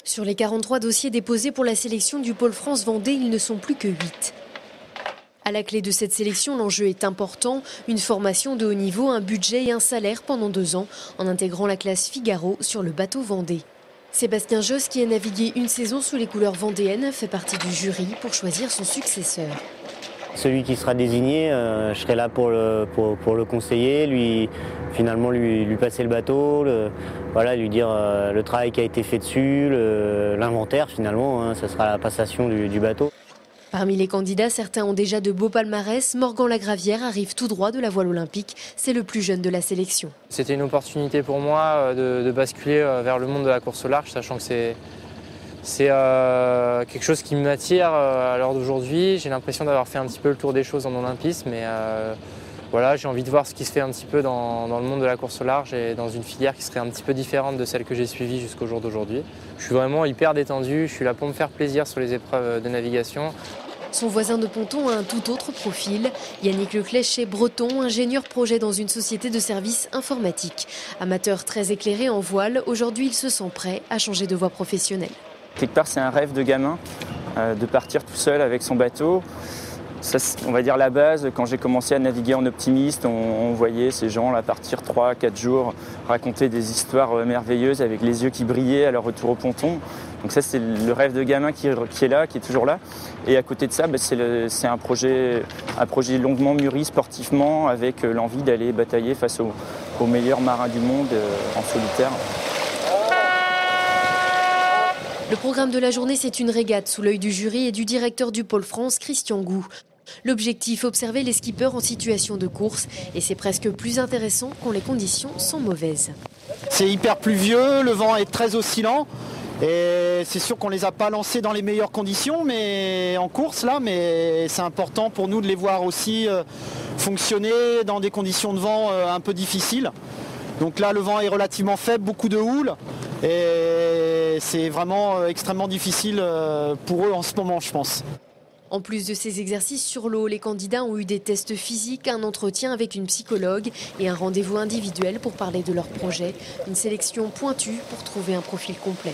Sur les 43 dossiers déposés pour la sélection du Pôle France Vendée, ils ne sont plus que 8. À la clé de cette sélection, l'enjeu est important. Une formation de haut niveau, un budget et un salaire pendant 2 ans, en intégrant la classe Figaro sur le bateau Vendée. Sébastien Josse, qui a navigué une saison sous les couleurs vendéennes, fait partie du jury pour choisir son successeur. Celui qui sera désigné, je serai là pour le conseiller, lui passer le bateau, lui dire le travail qui a été fait dessus, l'inventaire finalement, ça sera la passation du bateau. Parmi les candidats, certains ont déjà de beaux palmarès. Morgan Lagravière arrive tout droit de la voile olympique. C'est le plus jeune de la sélection. C'était une opportunité pour moi de basculer vers le monde de la course au large, sachant que c'est quelque chose qui m'attire à l'heure d'aujourd'hui. J'ai l'impression d'avoir fait un petit peu le tour des choses en olympisme. Mais voilà, j'ai envie de voir ce qui se fait un petit peu dans le monde de la course au large et dans une filière qui serait un petit peu différente de celle que j'ai suivie jusqu'au jour d'aujourd'hui. Je suis vraiment hyper détendu. Je suis là pour me faire plaisir sur les épreuves de navigation. Son voisin de ponton a un tout autre profil. Yannick Leclèche est breton, ingénieur projet dans une société de services informatiques. Amateur très éclairé en voile, aujourd'hui il se sent prêt à changer de voie professionnelle. Quelque part, c'est un rêve de gamin de partir tout seul avec son bateau. Ça, on va dire la base, quand j'ai commencé à naviguer en optimiste, on voyait ces gens là partir 3-4 jours, raconter des histoires merveilleuses avec les yeux qui brillaient à leur retour au ponton. Donc ça, c'est le rêve de gamin qui est là, qui est toujours là. Et à côté de ça, c'est un projet longuement mûri sportivement, avec l'envie d'aller batailler face aux meilleurs marins du monde en solitaire. Le programme de la journée, c'est une régate sous l'œil du jury et du directeur du Pôle France, Christian Gou. L'objectif, observer les skippers en situation de course. Et c'est presque plus intéressant quand les conditions sont mauvaises. C'est hyper pluvieux, le vent est très oscillant. Et c'est sûr qu'on ne les a pas lancés dans les meilleures conditions mais en course là, mais c'est important pour nous de les voir aussi fonctionner dans des conditions de vent un peu difficiles. Donc là, le vent est relativement faible, beaucoup de houle. Et c'est vraiment extrêmement difficile pour eux en ce moment, je pense. En plus de ces exercices sur l'eau, les candidats ont eu des tests physiques, un entretien avec une psychologue et un rendez-vous individuel pour parler de leur projet. Une sélection pointue pour trouver un profil complet.